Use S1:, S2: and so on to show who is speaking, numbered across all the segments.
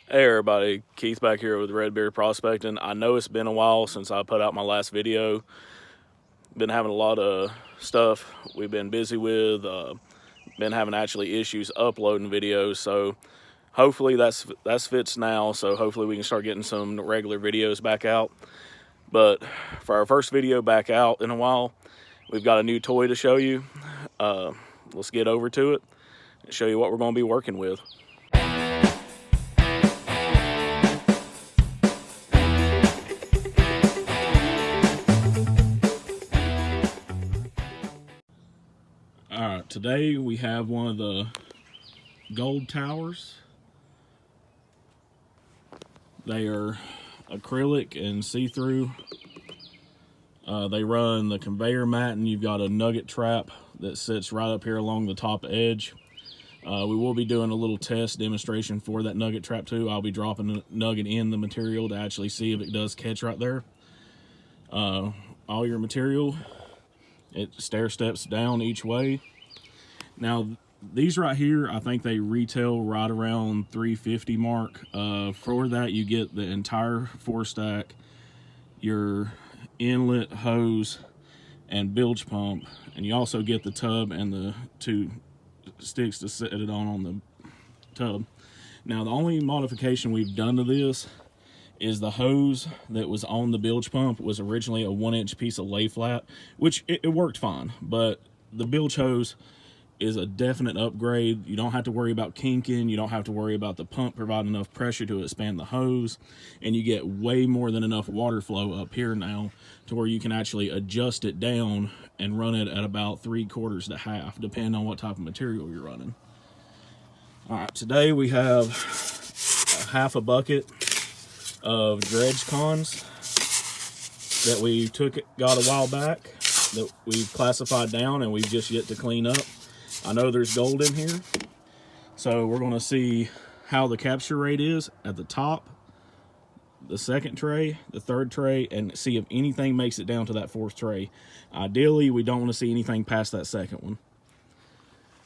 S1: Hey everybody, Keith back here with Red Beard Prospecting. I know it's been a while since I put out my last video. Been having a lot of stuff we've been busy with. Been having actually issues uploading videos, so hopefully that's fixed now. So hopefully we can start getting some regular videos back out. But for our first video back out in a while, we've got a new toy to show you. Let's get over to it and show you what we're going to be working with. Alright, today we have one of the gold towers. They are acrylic and see-through. They run the conveyor mat, and you've got a nugget trap that sits right up here along the top edge. We will be doing a little test demonstration for that nugget trap too. I'll be dropping a nugget in the material to actually see if it does catch right there. All your material, it stair steps down each way. Now these right here, I think they retail right around $350 mark. For that you get the entire 4-stack, your inlet, hose, and bilge pump, and you also get the tub and the 2 sticks to set it on the tub. Now the only modification we've done to this is the hose that was on the bilge pump was originally a 1-inch piece of lay flat, which it worked fine, but the bilge hose is a definite upgrade. You don't have to worry about kinking. You don't have to worry about the pump providing enough pressure to expand the hose, and you get way more than enough water flow up here now to where you can actually adjust it down and run it at about 3/4 to half, depending on what type of material you're running. All right, today we have a half a bucket of dredge cons that we got a while back that we've classified down and we've just yet to clean up. I know there's gold in here, so we're going to see how the capture rate is at the top, the second tray, the third tray, and see if anything makes it down to that 4th tray. Ideally, we don't want to see anything past that second one.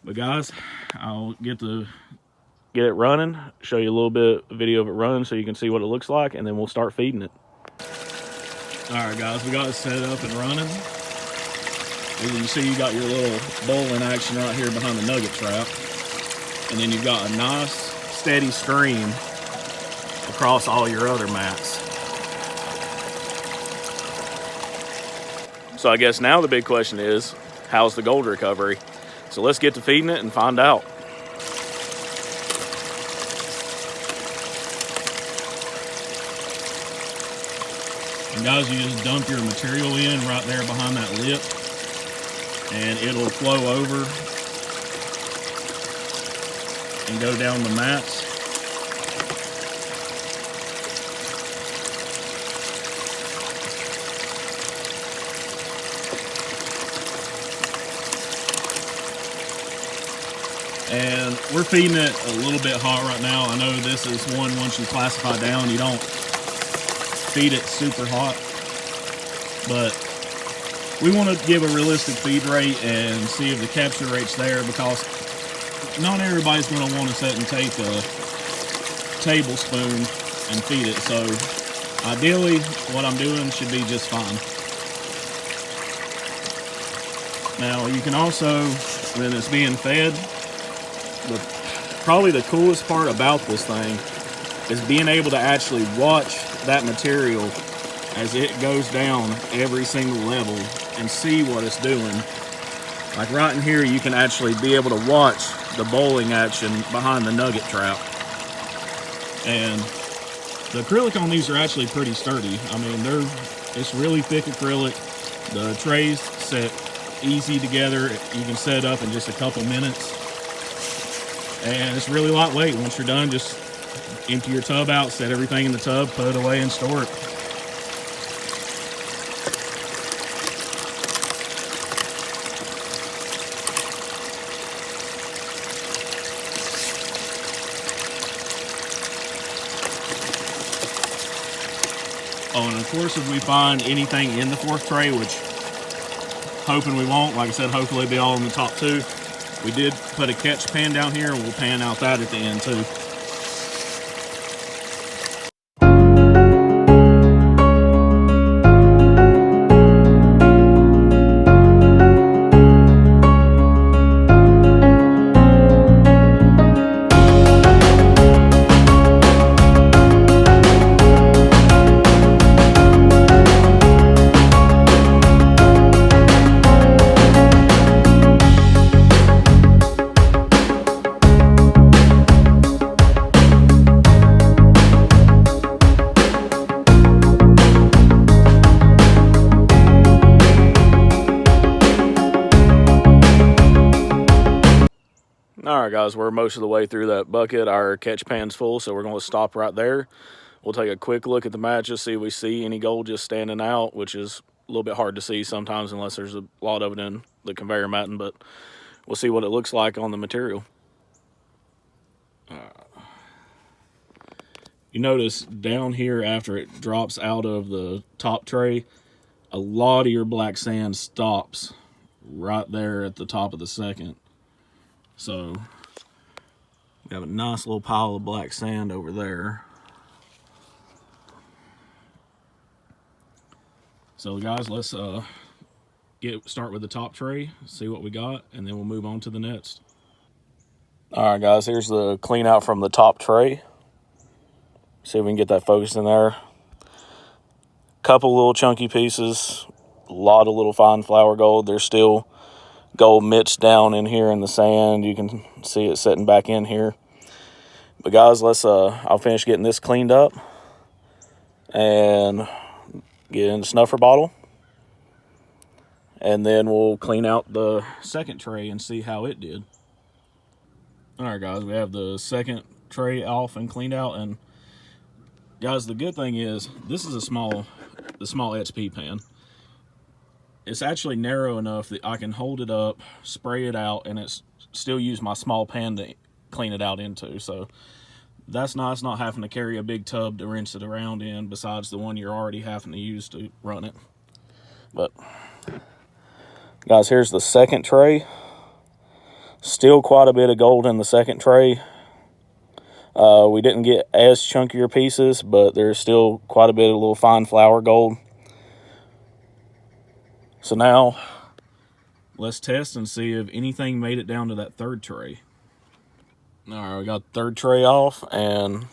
S1: But guys, I'll get it running, show you a little bit of video of it running so you can see what it looks like, and then we'll start feeding it. Alright guys, we got it set up and running. As you see, you got your little bowling action right here behind the nugget trap. And then you've got a nice steady stream across all your other mats. So I guess now the big question is, how's the gold recovery? So let's get to feeding it and find out. And guys, you just dump your material in right there behind that lip, and it'll flow over and go down the mats. And we're feeding it a little bit hot right now. I know this is one, once you classify down, you don't feed it super hot, but we want to give a realistic feed rate and see if the capture rate's there, because not everybody's going to want to sit and take a tablespoon and feed it. So ideally what I'm doing should be just fine. Now you can also, when it's being fed, probably the coolest part about this thing is being able to actually watch that material as it goes down every single level and see what it's doing. Like right in here, you can actually be able to watch the bowling action behind the nugget trap. And the acrylic on these are actually pretty sturdy. I mean, it's really thick acrylic. The trays set easy together. You can set it up in just a couple minutes. And it's really lightweight. Once you're done, just empty your tub out, set everything in the tub, put it away, and store it. Oh, and of course, if we find anything in the 4th tray, which hoping we won't, like I said, hopefully it'll be all in the top 2. We did put a catch pan down here, and we'll pan out that at the end too. right, guys, we're most of the way through that bucket. Our catch pan's full, so we're going to stop right there. We'll take a quick look at the matches, see if we see any gold just standing out, which is a little bit hard to see sometimes unless there's a lot of it in the conveyor matting, but we'll see what it looks like on the material. You notice down here after it drops out of the top tray, a lot of your black sand stops right there at the top of the second. So we have a nice little pile of black sand over there. So guys, let's start with the top tray, see what we got, and then we'll move on to the next. All right, guys, here's the clean out from the top tray. See if we can get that focused in there. Couple little chunky pieces, a lot of little fine flour gold. There's still gold mixed down in here in the sand. You can see it setting back in here. But guys, I'll finish getting this cleaned up and get in the snuffer bottle. And then we'll clean out the second tray and see how it did. All right, guys, we have the second tray off and cleaned out. And guys, the good thing is this is the small XP pan. It's actually narrow enough that I can hold it up, spray it out, and it's still use my small pan to clean it out into. So that's nice, not having to carry a big tub to rinse it around in besides the one you're already having to use to run it. But guys, here's the second tray. Still quite a bit of gold in the second tray. We didn't get as chunkier pieces, but there's still quite a bit of little fine flour gold. So now, let's test and see if anything made it down to that third tray. All right, we got the third tray off, and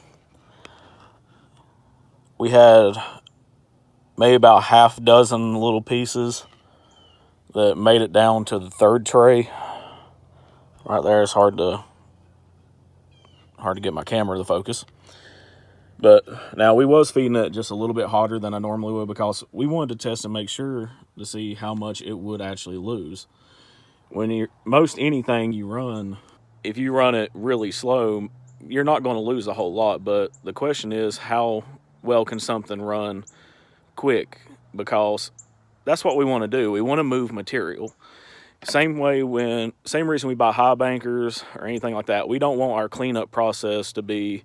S1: we had maybe about half dozen little pieces that made it down to the third tray. Right there, it's hard to get my camera to focus. But now we was feeding it just a little bit hotter than I normally would because we wanted to test and make sure to see how much it would actually lose. When most anything you run, if you run it really slow, you're not going to lose a whole lot. But the question is, how well can something run quick? Because that's what we want to do. We want to move material. Same reason we buy high bankers or anything like that. We don't want our cleanup process to be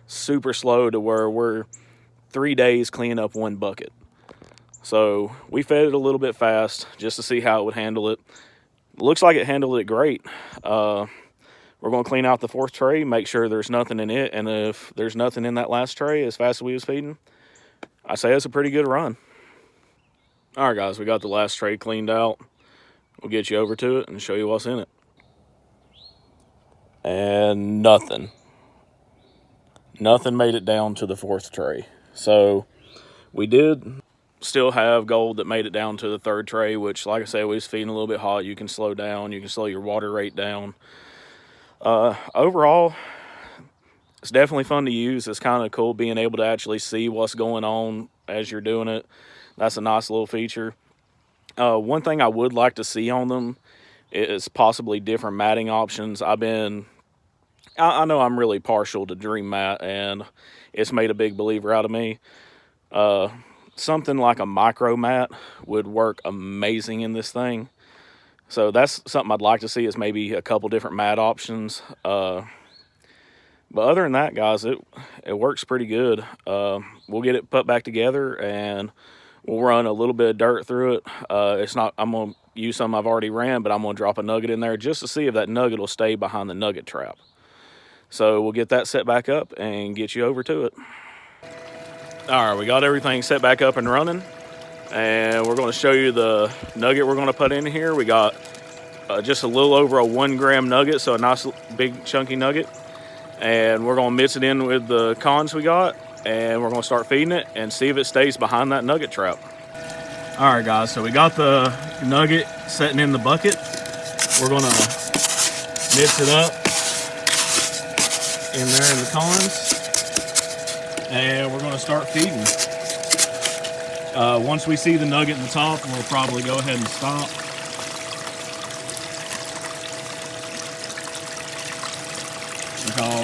S1: super slow to where we're 3 days cleaning up one bucket. So we fed it a little bit fast just to see how it would handle it. Looks like it handled it great. We're going to clean out the fourth tray, make sure there's nothing in it, and if there's nothing in that last tray as fast as we was feeding, I say it's a pretty good run. All right, guys, we got the last tray cleaned out. We'll get you over to it and show you what's in it. And nothing made it down to the fourth tray. So we did still have gold that made it down to the third tray, which, like I said, we was feeding a little bit hot. You can slow down. You can slow your water rate down. Overall, it's definitely fun to use. It's kind of cool being able to actually see what's going on as you're doing it. That's a nice little feature. One thing I would like to see on them is possibly different matting options. I know I'm really partial to Dream Mat, and it's made a big believer out of me. Something like a micro mat would work amazing in this thing. So that's something I'd like to see, is maybe a couple different mat options. But other than that, guys, it works pretty good. We'll get it put back together, and we'll run a little bit of dirt through it. I'm going to use some I've already ran, but I'm going to drop a nugget in there just to see if that nugget will stay behind the nugget trap. So we'll get that set back up and get you over to it. All right, we got everything set back up and running, and we're going to show you the nugget we're going to put in here. We got just a little over a 1 gram nugget, so a nice big chunky nugget. And we're going to mix it in with the cons we got, and we're going to start feeding it and see if it stays behind that nugget trap. All right, guys, so we got the nugget sitting in the bucket. We're going to mix it up in there in the cons, and we're going to start feeding. Once we see the nugget in the top, we'll probably go ahead and stop.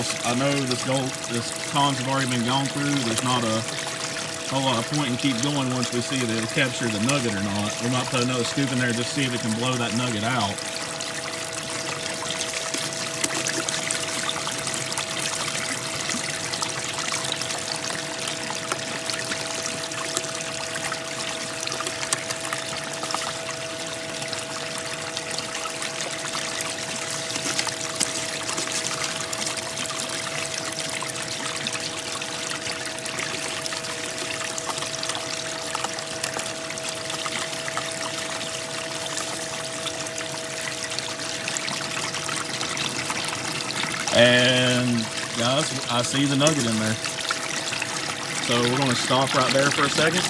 S1: because I know this ponds have already been gone through. There's not a whole lot of point in keep going once we see if it'll capture the nugget or not. We might put another scoop in there just to see if it can blow that nugget out. And guys, I see the nugget in there. So we're going to stop right there for a second.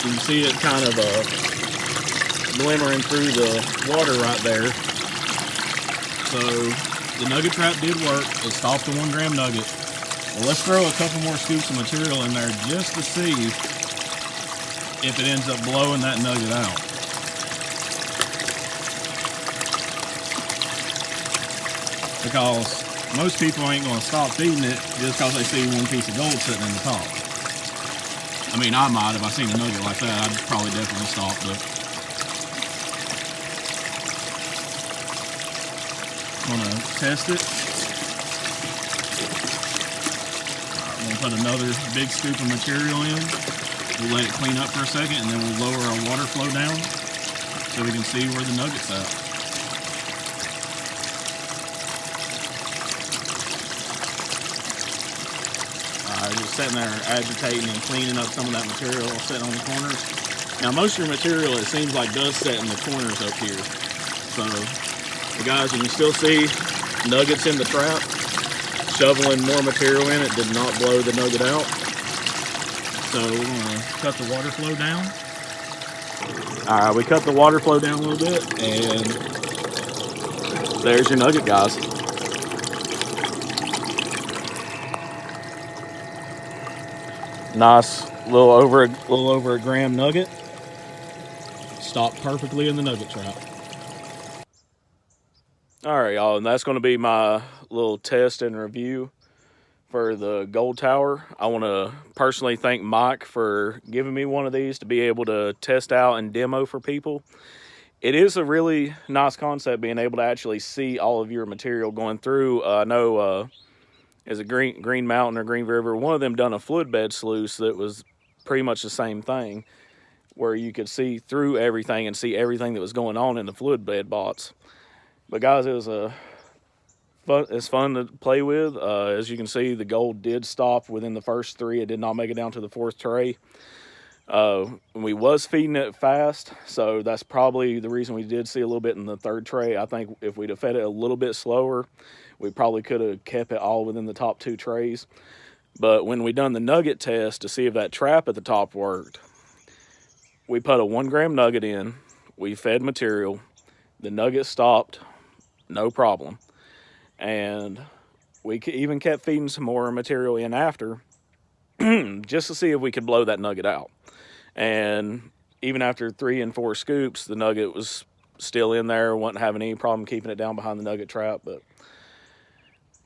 S1: You can see it kind of glimmering through the water right there. So the nugget trap did work. It stopped the 1 gram nugget. Well, let's throw a couple more scoops of material in there just to see if it ends up blowing that nugget out. Because most people ain't going to stop feeding it just because they see 1 piece of gold sitting in the top. I mean, I might, if I seen a nugget like that, I'd probably definitely stop, but I'm gonna test it. I'm gonna put another big scoop of material in. We'll let it clean up for a second, and then we'll lower our water flow down so we can see where the nugget's at. Just sitting there agitating and cleaning up some of that material sitting on the corners. Now, most of your material, it seems like, does sit in the corners up here. So, guys, you can still see nuggets in the trap. Shoveling more material in, it did not blow the nugget out. So we're going to cut the water flow down. All right, we cut the water flow down a little bit, and there's your nugget, guys. Nice, little over a gram nugget. Stopped perfectly in the nugget trap. All right, y'all, and that's going to be my little test and review for the gold tower. I want to personally thank Mike for giving me one of these to be able to test out and demo for people. It is a really nice concept being able to actually see all of your material going through. I know as a Green Mountain or Green River, one of them done a fluid bed sluice that was pretty much the same thing, where you could see through everything and see everything that was going on in the fluid bed bots. But guys, it's fun to play with. As you can see, the gold did stop within the first 3. It did not make it down to the 4th tray. We was feeding it fast, so that's probably the reason we did see a little bit in the 3rd tray. I think if we'd have fed it a little bit slower, we probably could have kept it all within the top 2 trays. But when we done the nugget test to see if that trap at the top worked, we put a 1 gram nugget in, we fed material, the nugget stopped, no problem. And we even kept feeding some more material in after just to see if we could blow that nugget out. And even after 3 and 4 scoops, the nugget was still in there, wasn't having any problem keeping it down behind the nugget trap. But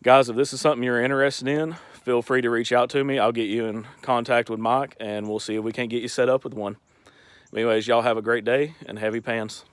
S1: guys, if this is something you're interested in, feel free to reach out to me. I'll get you in contact with Mike, and we'll see if we can't get you set up with one. Anyways, y'all have a great day, and heavy pans.